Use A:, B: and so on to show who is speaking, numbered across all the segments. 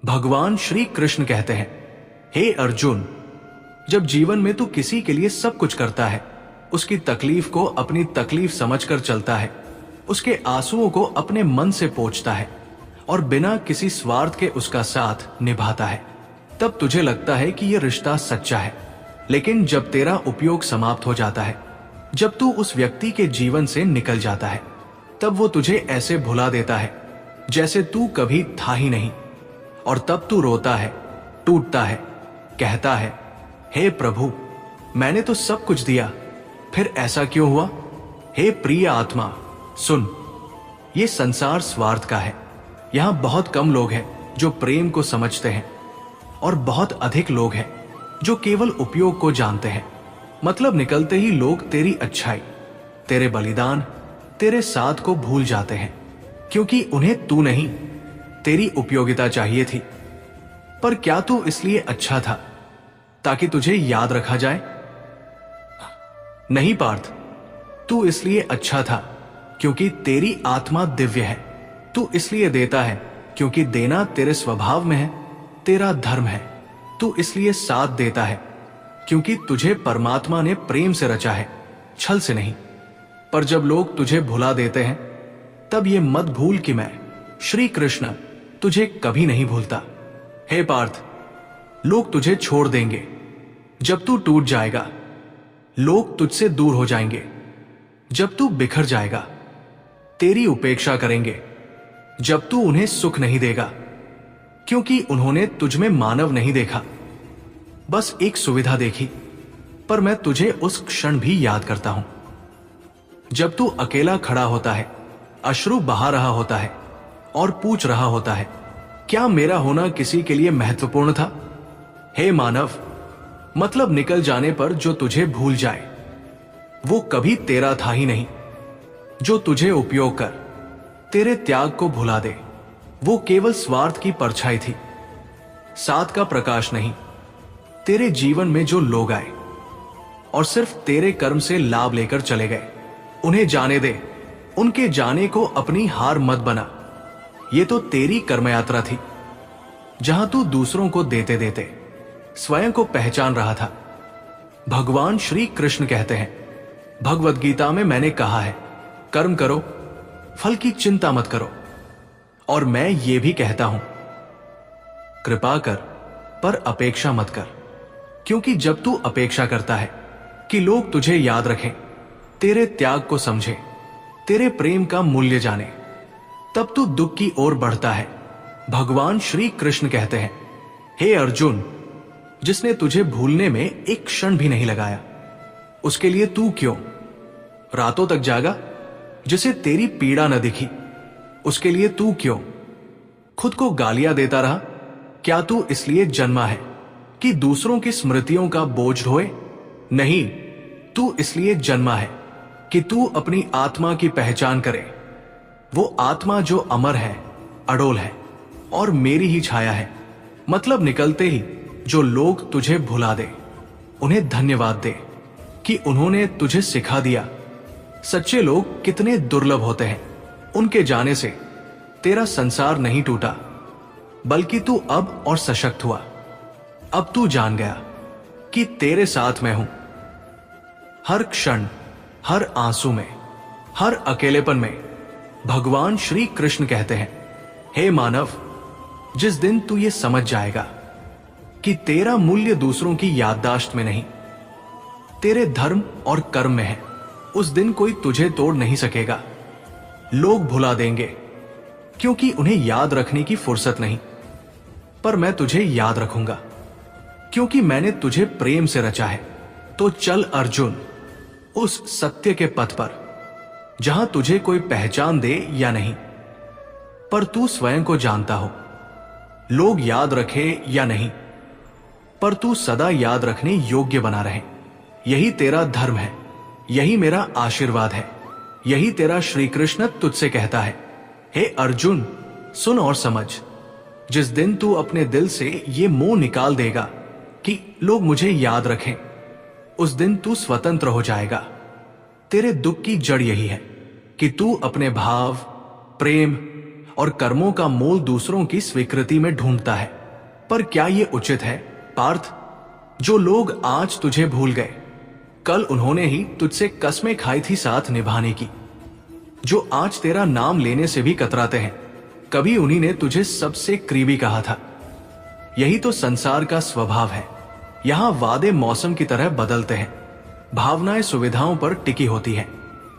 A: भगवान श्री कृष्ण कहते हैं, हे अर्जुन, जब जीवन में तू किसी के लिए सब कुछ करता है, उसकी तकलीफ को अपनी तकलीफ समझकर चलता है, उसके आंसुओं को अपने मन से पोंछता है और बिना किसी स्वार्थ के उसका साथ निभाता है, तब तुझे लगता है कि यह रिश्ता सच्चा है। लेकिन जब तेरा उपयोग समाप्त हो जाता है, जब तू उस व्यक्ति के जीवन से निकल जाता है, तब वो तुझे ऐसे भुला देता है जैसे तू कभी था ही नहीं। और तब तू रोता है, टूटता है, कहता है, हे प्रभु, मैंने तो सब कुछ दिया, फिर ऐसा क्यों हुआ? हे प्रिय आत्मा, सुन, ये संसार स्वार्थ का है। यहां बहुत कम लोग हैं जो प्रेम को समझते हैं और बहुत अधिक लोग हैं जो केवल उपयोग को जानते हैं। मतलब निकलते ही लोग तेरी अच्छाई, तेरे बलिदान, तेरे साथ को भूल जाते हैं, क्योंकि उन्हें तू नहीं, तेरी उपयोगिता चाहिए थी। पर क्या तू इसलिए अच्छा था ताकि तुझे याद रखा जाए? नहीं पार्थ, तू इसलिए अच्छा था क्योंकि तेरी आत्मा दिव्य है। तू इसलिए देता है क्योंकि देना तेरे स्वभाव में है, तेरा धर्म है। तू इसलिए साथ देता है क्योंकि तुझे परमात्मा ने प्रेम से रचा है, छल से नहीं। पर जब लोग तुझे भुला देते हैं, तब ये मत भूल कि मैं श्री कृष्ण तुझे कभी नहीं भूलता। हे पार्थ, लोग तुझे छोड़ देंगे जब तू टूट जाएगा, लोग तुझसे दूर हो जाएंगे जब तू बिखर जाएगा, तेरी उपेक्षा करेंगे जब तू उन्हें सुख नहीं देगा, क्योंकि उन्होंने तुझ में मानव नहीं देखा, बस एक सुविधा देखी। पर मैं तुझे उस क्षण भी याद करता हूं जब तू अकेला खड़ा होता है, अश्रु बहा रहा होता है और पूछ रहा होता है, क्या मेरा होना किसी के लिए महत्वपूर्ण था? हे मानव, मतलब निकल जाने पर जो तुझे भूल जाए वो कभी तेरा था ही नहीं। जो तुझे उपयोग कर तेरे त्याग को भुला दे, वो केवल स्वार्थ की परछाई थी, साथ का प्रकाश नहीं। तेरे जीवन में जो लोग आए और सिर्फ तेरे कर्म से लाभ लेकर चले गए, उन्हें जाने दे, उनके जाने को अपनी हार मत बना। ये तो तेरी कर्म यात्रा थी, जहां तू दूसरों को देते देते स्वयं को पहचान रहा था। भगवान श्री कृष्ण कहते हैं, भगवद गीता में मैंने कहा है, कर्म करो, फल की चिंता मत करो। और मैं ये भी कहता हूं, कृपा कर पर अपेक्षा मत कर, क्योंकि जब तू अपेक्षा करता है कि लोग तुझे याद रखें, तेरे त्याग को समझे, तेरे प्रेम का मूल्य जाने, तब तू दुख की ओर बढ़ता है। भगवान श्री कृष्ण कहते हैं, हे अर्जुन, जिसने तुझे भूलने में एक क्षण भी नहीं लगाया, उसके लिए तू क्यों रातों तक जागा? जिसे तेरी पीड़ा न दिखी, उसके लिए तू क्यों खुद को गालियां देता रहा? क्या तू इसलिए जन्मा है कि दूसरों की स्मृतियों का बोझ ढोए? नहीं, तू इसलिए जन्मा है कि तू अपनी आत्मा की पहचान करे, वो आत्मा जो अमर है, अडोल है और मेरी ही छाया है। मतलब निकलते ही जो लोग तुझे भुला दे, उन्हें धन्यवाद दे कि उन्होंने तुझे सिखा दिया। सच्चे लोग कितने दुर्लभ होते हैं, उनके जाने से तेरा संसार नहीं टूटा, बल्कि तू अब और सशक्त हुआ। अब तू जान गया कि तेरे साथ मैं हूं, हर क्षण, हर आंसू में, हर अकेलेपन में। भगवान श्री कृष्ण कहते हैं, हे मानव, जिस दिन तू ये समझ जाएगा कि तेरा मूल्य दूसरों की याददाश्त में नहीं, तेरे धर्म और कर्म में है, उस दिन कोई तुझे तोड़ नहीं सकेगा। लोग भुला देंगे क्योंकि उन्हें याद रखने की फुर्सत नहीं, पर मैं तुझे याद रखूंगा क्योंकि मैंने तुझे प्रेम से रचा है। तो चल अर्जुन, उस सत्य के पथ पर जहां तुझे कोई पहचान दे या नहीं, पर तू स्वयं को जानता हो, लोग याद रखे या नहीं, पर तू सदा याद रखने योग्य बना रहे। यही तेरा धर्म है, यही मेरा आशीर्वाद है, यही तेरा श्री कृष्ण तुझसे कहता है। हे अर्जुन, सुन और समझ, जिस दिन तू अपने दिल से ये मोह निकाल देगा कि लोग मुझे याद रखें, उस दिन तू स्वतंत्र हो जाएगा। तेरे दुख की जड़ यही है कि तू अपने भाव, प्रेम और कर्मों का मोल दूसरों की स्वीकृति में ढूंढता है। पर क्या ये उचित है पार्थ? जो लोग आज तुझे भूल गए, कल उन्होंने ही तुझसे कस्में खाई थी साथ निभाने की। जो आज तेरा नाम लेने से भी कतराते हैं, कभी उन्हीं ने तुझे सबसे करीबी कहा था। यही तो संसार का स्वभाव है। यहां वादे मौसम की तरह बदलते हैं, भावनाएं सुविधाओं पर टिकी होती हैं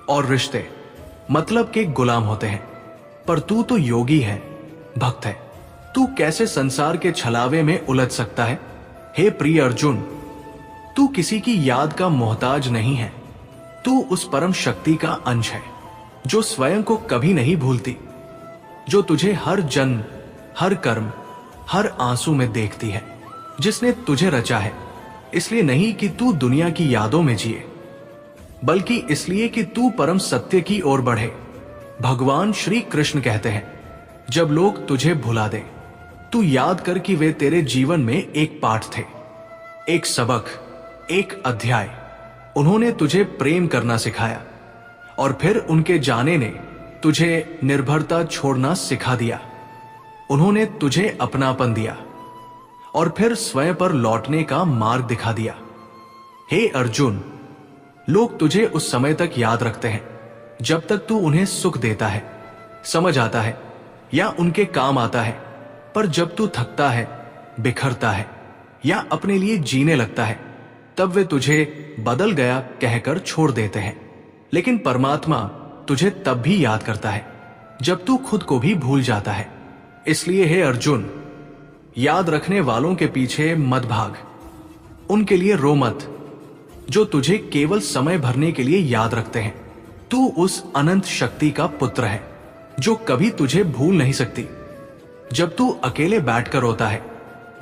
A: और रिश्ते मतलब के गुलाम होते हैं। पर तू तो योगी है, भक्त है। तू कैसे संसार के छलावे में उलझ सकता है? हे प्रिय अर्जुन, तू किसी की याद का मोहताज नहीं है। तू उस परम शक्ति का अंश है जो स्वयं को कभी नहीं भूलती, जो तुझे हर जन्म, हर कर्म, हर आंसू में देखती है, जिसने तुझे रचा है इसलिए नहीं कि तू दुनिया की यादों में जिए, बल्कि इसलिए कि तू परम सत्य की ओर बढ़े। भगवान श्री कृष्ण कहते हैं, जब लोग तुझे भुला दे, तू याद कर कि वे तेरे जीवन में एक पाठ थे, एक सबक, एक अध्याय। उन्होंने तुझे प्रेम करना सिखाया और फिर उनके जाने ने तुझे निर्भरता छोड़ना सिखा दिया। उन्होंने तुझे अपनापन दिया और फिर स्वयं पर लौटने का मार्ग दिखा दिया। हे अर्जुन, लोग तुझे उस समय तक याद रखते हैं जब तक तू उन्हें सुख देता है, समझ आता है या उनके काम आता है। पर जब तू थकता है, बिखरता है या अपने लिए जीने लगता है, तब वे तुझे बदल गया कहकर छोड़ देते हैं। लेकिन परमात्मा तुझे तब भी याद करता है जब तू खुद को भी भूल जाता है। इसलिए हे अर्जुन, याद रखने वालों के पीछे मत भाग, उनके लिए रो मत जो तुझे केवल समय भरने के लिए याद रखते हैं। तू उस अनंत शक्ति का पुत्र है जो कभी तुझे भूल नहीं सकती। जब तू अकेले बैठकर रोता है,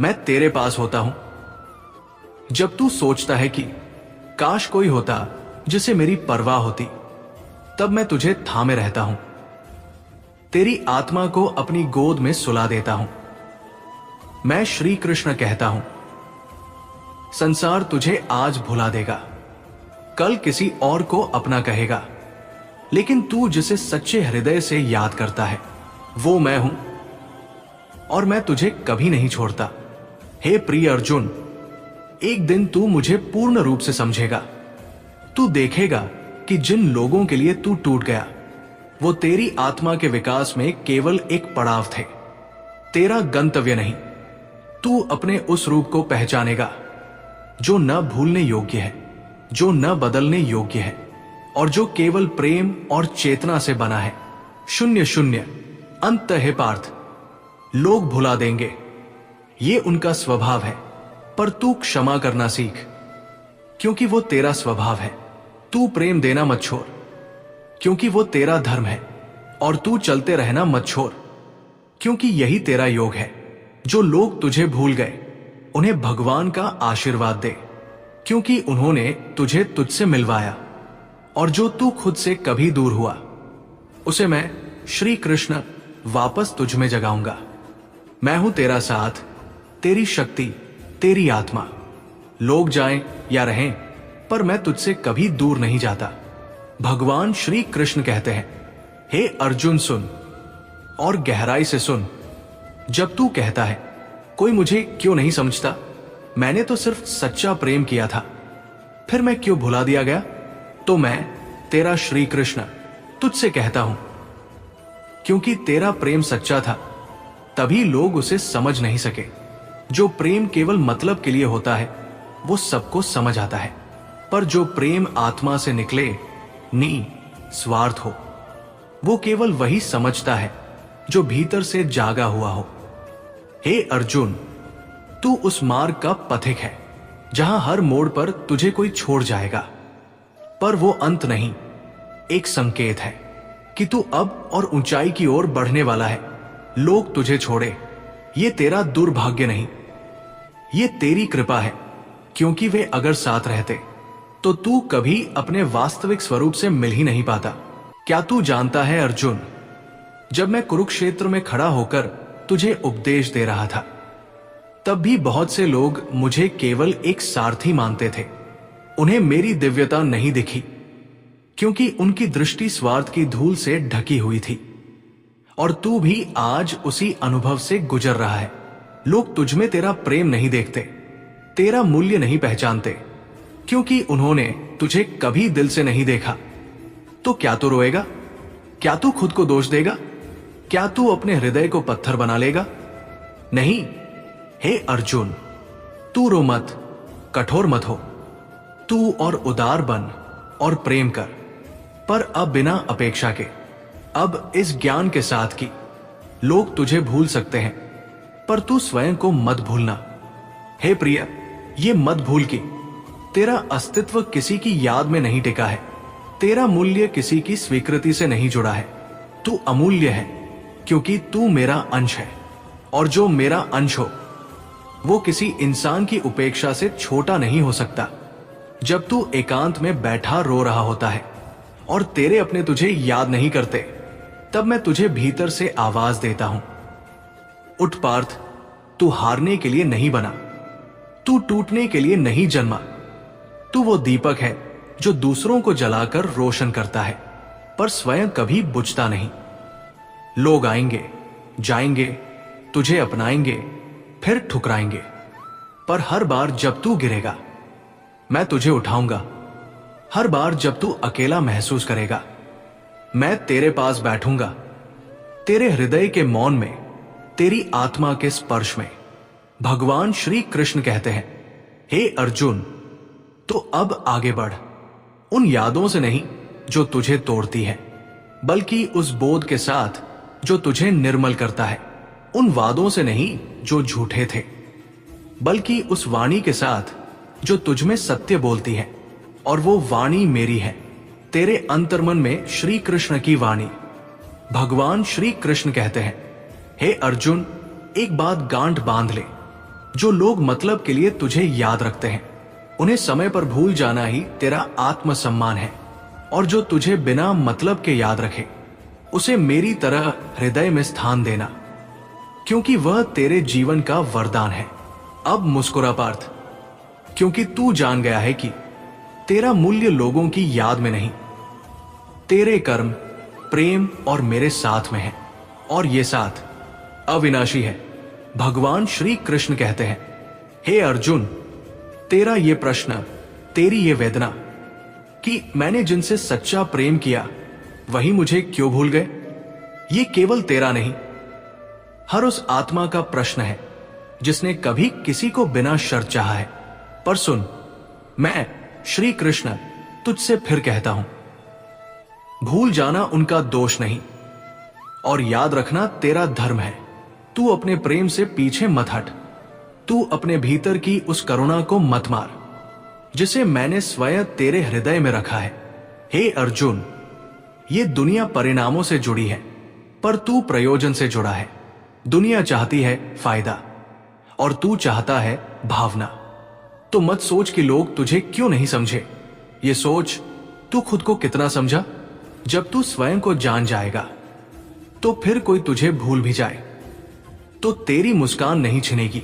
A: मैं तेरे पास होता हूं। जब तू सोचता है कि काश कोई होता जिसे मेरी परवाह होती, तब मैं तुझे थामे रहता हूं, तेरी आत्मा को अपनी गोद में सुला देता हूं। मैं श्री कृष्ण कहता हूं, संसार तुझे आज भुला देगा, कल किसी और को अपना कहेगा, लेकिन तू जिसे सच्चे हृदय से याद करता है वो मैं हूं और मैं तुझे कभी नहीं छोड़ता। हे प्रिय अर्जुन, एक दिन तू मुझे पूर्ण रूप से समझेगा। तू देखेगा कि जिन लोगों के लिए तू टूट गया, वो तेरी आत्मा के विकास में केवल एक पड़ाव थे, तेरा गंतव्य नहीं। तू अपने उस रूप को पहचानेगा जो न भूलने योग्य है, जो न बदलने योग्य है और जो केवल प्रेम और चेतना से बना है। शून्य शून्य अंत है पार्थ। लोग भुला देंगे, ये उनका स्वभाव है, पर तू क्षमा करना सीख, क्योंकि वो तेरा स्वभाव है। तू प्रेम देना मत छोड़, क्योंकि वो तेरा धर्म है। और तू चलते रहना मत छोड़, क्योंकि यही तेरा योग है। जो लोग तुझे भूल गए, उन्हें भगवान का आशीर्वाद दे, क्योंकि उन्होंने तुझे तुझसे मिलवाया। और जो तू खुद से कभी दूर हुआ, उसे मैं श्री कृष्ण वापस तुझ में जगाऊंगा। मैं हूं तेरा साथ, तेरी शक्ति, तेरी आत्मा। लोग जाएं या रहें, पर मैं तुझसे कभी दूर नहीं जाता। भगवान श्री कृष्ण कहते हैं, हे अर्जुन सुन और गहराई से सुन। जब तू कहता है कोई मुझे क्यों नहीं समझता, मैंने तो सिर्फ सच्चा प्रेम किया था, फिर मैं क्यों भुला दिया गया? तो मैं तेरा श्री कृष्ण तुझसे कहता हूं, क्योंकि तेरा प्रेम सच्चा था, तभी लोग उसे समझ नहीं सके। जो प्रेम केवल मतलब के लिए होता है, वो सबको समझ आता है, पर जो प्रेम आत्मा से निकले, स्वार्थ हो, वो केवल वही समझता है जो भीतर से जागा हुआ हो। हे अर्जुन, तू उस मार्ग का पथिक है जहां हर मोड़ पर तुझे कोई छोड़ जाएगा, पर वो अंत नहीं, एक संकेत है कि तू अब और ऊंचाई की ओर बढ़ने वाला है। लोग तुझे छोड़े, ये तेरा दुर्भाग्य नहीं, ये तेरी कृपा है, क्योंकि वे अगर साथ रहते तो तू कभी अपने वास्तविक स्वरूप से मिल ही नहीं पाता। क्या तू जानता है अर्जुन, जब मैं कुरुक्षेत्र में खड़ा होकर तुझे उपदेश दे रहा था, तब भी बहुत से लोग मुझे केवल एक सारथी मानते थे। उन्हें मेरी दिव्यता नहीं दिखी, क्योंकि उनकी दृष्टि स्वार्थ की धूल से ढकी हुई थी। और तू भी आज उसी अनुभव से गुजर रहा है। लोग तुझमें तेरा प्रेम नहीं देखते, तेरा मूल्य नहीं पहचानते, क्योंकि उन्होंने तुझे कभी दिल से नहीं देखा। तो क्या तू रोएगा? क्या तू खुद को दोष देगा? क्या तू अपने हृदय को पत्थर बना लेगा? नहीं, हे अर्जुन, तू रो मत, कठोर मत हो। तू और उदार बन और प्रेम कर, पर अब बिना अपेक्षा के। अब इस ज्ञान के साथ कि लोग तुझे भूल सकते हैं, पर तू स्वयं को मत भूलना। हे प्रिय, ये मत भूल कि तेरा अस्तित्व किसी की याद में नहीं टिका है, तेरा मूल्य किसी की स्वीकृति से नहीं जुड़ा है। तू अमूल्य है क्योंकि तू मेरा अंश है, और जो मेरा अंश हो वो किसी इंसान की उपेक्षा से छोटा नहीं हो सकता। जब तू एकांत में बैठा रो रहा होता है और तेरे अपने तुझे याद नहीं करते, तब मैं तुझे भीतर से आवाज देता हूं, उठ पार्थ, तू हारने के लिए नहीं बना, तू टूटने के लिए नहीं जन्मा। तू वो दीपक है जो दूसरों को जलाकर रोशन करता है, पर स्वयं कभी बुझता नहीं। लोग आएंगे, जाएंगे, तुझे अपनाएंगे, फिर ठुकराएंगे, पर हर बार जब तू गिरेगा मैं तुझे उठाऊंगा। हर बार जब तू अकेला महसूस करेगा मैं तेरे पास बैठूंगा, तेरे हृदय के मौन में, तेरी आत्मा के स्पर्श में। भगवान श्री कृष्ण कहते हैं, हे अर्जुन, तो अब आगे बढ़, उन यादों से नहीं जो तुझे तोड़ती है, बल्कि उस बोध के साथ जो तुझे निर्मल करता है। उन वादों से नहीं जो झूठे थे, बल्कि उस वाणी के साथ जो तुझमें सत्य बोलती है, और वो वाणी मेरी है, तेरे अंतर्मन में श्री कृष्ण की वाणी। भगवान श्री कृष्ण कहते हैं, हे अर्जुन, एक बात गांठ बांध ले, जो लोग मतलब के लिए तुझे याद रखते हैं उन्हें समय पर भूल जाना ही तेरा आत्मसम्मान है, और जो तुझे बिना मतलब के याद रखे उसे मेरी तरह हृदय में स्थान देना, क्योंकि वह तेरे जीवन का वरदान है। अब मुस्कुरा पार्थ, क्योंकि तू जान गया है कि तेरा मूल्य लोगों की याद में नहीं, तेरे कर्म, प्रेम और मेरे साथ में है, और ये साथ अविनाशी है। भगवान श्री कृष्ण कहते हैं, हे अर्जुन, तेरा ये प्रश्न, तेरी ये वेदना कि मैंने जिनसे सच्चा प्रेम किया वही मुझे क्यों भूल गए, ये केवल तेरा नहीं, हर उस आत्मा का प्रश्न है जिसने कभी किसी को बिना शर्त चाहा है। पर सुन, मैं श्री कृष्ण तुझसे फिर कहता हूं, भूल जाना उनका दोष नहीं, और याद रखना तेरा धर्म है। तू अपने प्रेम से पीछे मत हट, तू अपने भीतर की उस करुणा को मत मार जिसे मैंने स्वयं तेरे हृदय में रखा है। हे अर्जुन, ये दुनिया परिणामों से जुड़ी है, पर तू प्रयोजन से जुड़ा है। दुनिया चाहती है फायदा और तू चाहता है भावना। तो मत सोच कि लोग तुझे क्यों नहीं समझे, ये सोच तू खुद को कितना समझा। जब तू स्वयं को जान जाएगा तो फिर कोई तुझे भूल भी जाए तो तेरी मुस्कान नहीं छिनेगी,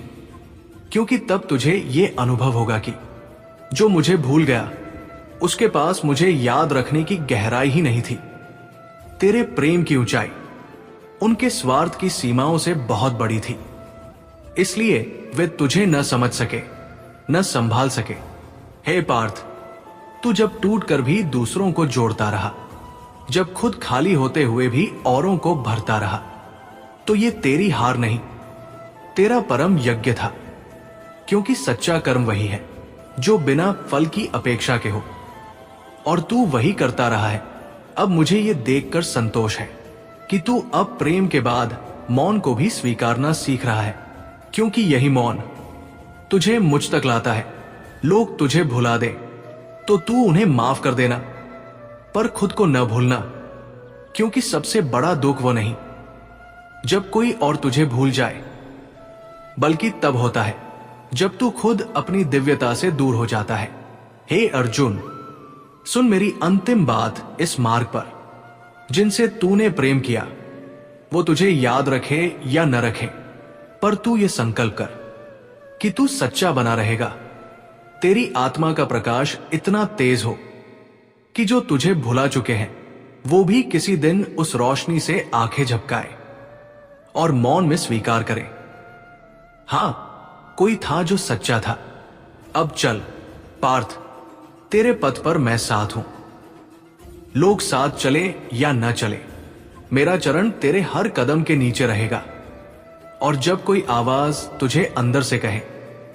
A: क्योंकि तब तुझे ये अनुभव होगा कि जो मुझे भूल गया उसके पास मुझे याद रखने की गहराई ही नहीं थी। तेरे प्रेम की ऊंचाई उनके स्वार्थ की सीमाओं से बहुत बड़ी थी, इसलिए वे तुझे न समझ सके, न संभाल सके। हे पार्थ, तू जब टूट कर भी दूसरों को जोड़ता रहा, जब खुद खाली होते हुए भी औरों को भरता रहा, तो ये तेरी हार नहीं, तेरा परम यज्ञ था। क्योंकि सच्चा कर्म वही है जो बिना फल की अपेक्षा के हो, और तू वही करता रहा है। अब मुझे ये देखकर संतोष है कि तू अब प्रेम के बाद मौन को भी स्वीकारना सीख रहा है, क्योंकि यही मौन तुझे मुझ तक लाता है। लोग तुझे भुला दे तो तू उन्हें माफ कर देना, पर खुद को न भूलना, क्योंकि सबसे बड़ा दुख वो नहीं जब कोई और तुझे भूल जाए, बल्कि तब होता है जब तू खुद अपनी दिव्यता से दूर हो जाता है। हे अर्जुन, सुन मेरी अंतिम बात। इस मार्ग पर जिनसे तूने प्रेम किया वो तुझे याद रखे या न रखे, पर तू ये संकल्प कर कि तू सच्चा बना रहेगा। तेरी आत्मा का प्रकाश इतना तेज हो कि जो तुझे भुला चुके हैं वो भी किसी दिन उस रोशनी से आंखें झपकाए और मौन में स्वीकार करें हाँ, कोई था जो सच्चा था। अब चल पार्थ, तेरे पथ पर मैं साथ हूं। लोग साथ चले या न चले, मेरा चरण तेरे हर कदम के नीचे रहेगा। और जब कोई आवाज तुझे अंदर से कहे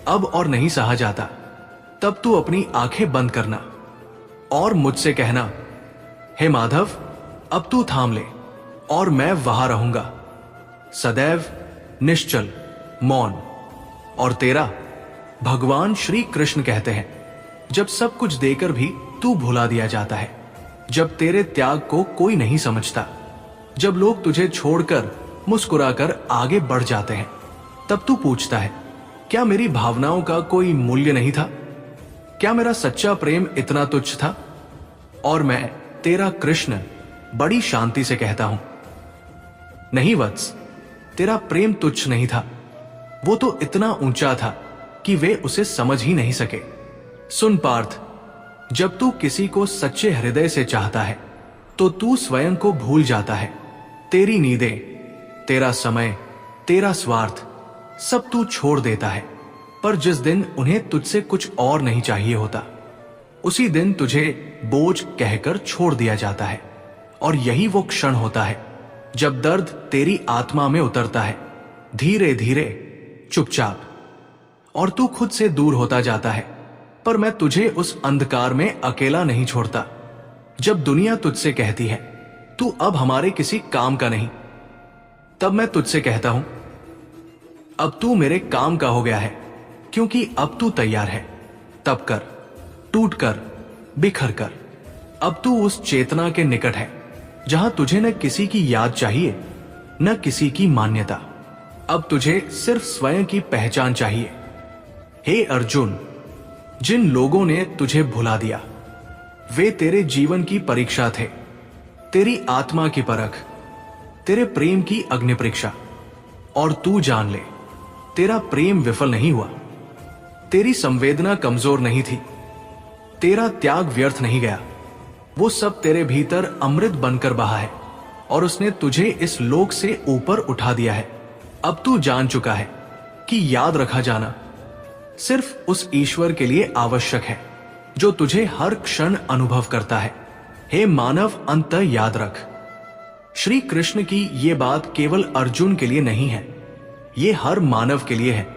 A: अब और नहीं सहा जाता, तब तू अपनी आंखें बंद करना और मुझसे कहना, हे माधव, अब तू थाम ले और मैं वहां रहूंगा, सदैव निश्चल मौन। और तेरा भगवान श्री कृष्ण कहते हैं, जब सब कुछ देकर भी तू भुला दिया जाता है, जब तेरे त्याग को कोई नहीं समझता, जब लोग तुझे छोड़कर मुस्कुराकर आगे बढ़ जाते हैं, तब तू पूछता है, क्या मेरी भावनाओं का कोई मूल्य नहीं था? क्या मेरा सच्चा प्रेम इतना तुच्छ था? और मैं तेरा कृष्ण बड़ी शांति से कहता हूं, नहीं वत्स, तेरा प्रेम तुच्छ नहीं था, वो तो इतना ऊंचा था कि वे उसे समझ ही नहीं सके। सुन पार्थ, जब तू किसी को सच्चे हृदय से चाहता है तो तू स्वयं को भूल जाता है। तेरी नींदें, तेरा समय, तेरा स्वार्थ सब तू छोड़ देता है। पर जिस दिन उन्हें तुझसे कुछ और नहीं चाहिए होता, उसी दिन तुझे बोझ कहकर छोड़ दिया जाता है। और यही वो क्षण होता है जब दर्द तेरी आत्मा में उतरता है, धीरे धीरे, चुपचाप, और तू खुद से दूर होता जाता है। पर मैं तुझे उस अंधकार में अकेला नहीं छोड़ता। जब दुनिया तुझसे कहती है तू अब हमारे किसी काम का नहीं, तब मैं तुझसे कहता हूं, अब तू मेरे काम का हो गया है, क्योंकि अब तू तैयार है। तब कर, टूट कर, बिखर कर, अब तू उस चेतना के निकट है जहां तुझे न किसी की याद चाहिए, न किसी की मान्यता। अब तुझे सिर्फ स्वयं की पहचान चाहिए। हे अर्जुन, जिन लोगों ने तुझे भुला दिया, वे तेरे जीवन की परीक्षा थे, तेरी आत्मा की परख, तेरे प्रेम की अग्नि परीक्षा। और तू जान ले, तेरा प्रेम विफल नहीं हुआ, तेरी संवेदना कमजोर नहीं थी, तेरा त्याग व्यर्थ नहीं गया। वो सब तेरे भीतर अमृत बनकर बहा है और उसने तुझे इस लोक से ऊपर उठा दिया है। अब तू जान चुका है कि याद रखा जाना सिर्फ उस ईश्वर के लिए आवश्यक है जो तुझे हर क्षण अनुभव करता है। हे मानव, अंतः याद रख, श्री कृष्ण की ये बात केवल अर्जुन के लिए नहीं है, ये हर मानव के लिए है।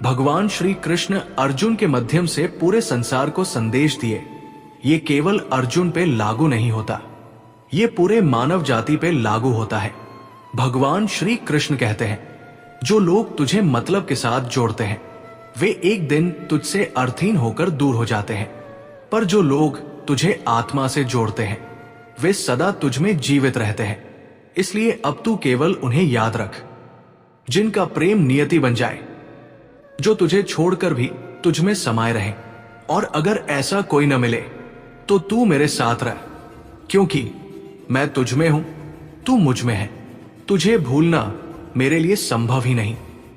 A: भगवान श्री कृष्ण अर्जुन के माध्यम से पूरे संसार को संदेश दिए। ये केवल अर्जुन पे लागू नहीं होता, ये पूरे मानव जाति पे लागू होता है। भगवान श्री कृष्ण कहते हैं, जो लोग तुझे मतलब के साथ जोड़ते हैं, वे एक दिन तुझसे अर्थहीन होकर दूर हो जाते हैं। पर जो लोग तुझे आत्मा से जोड़ते हैं, वे सदा तुझ में जीवित रहते हैं। इसलिए अब तू केवल उन्हें याद रख, जिनका प्रेम नियति बन जाए, जो तुझे छोड़कर भी तुझ में समाये रहे। और अगर ऐसा कोई न मिले तो तू मेरे साथ रह, क्योंकि मैं तुझ में हूं, तू मुझ में है। तुझे भूलना मेरे लिए संभव ही नहीं।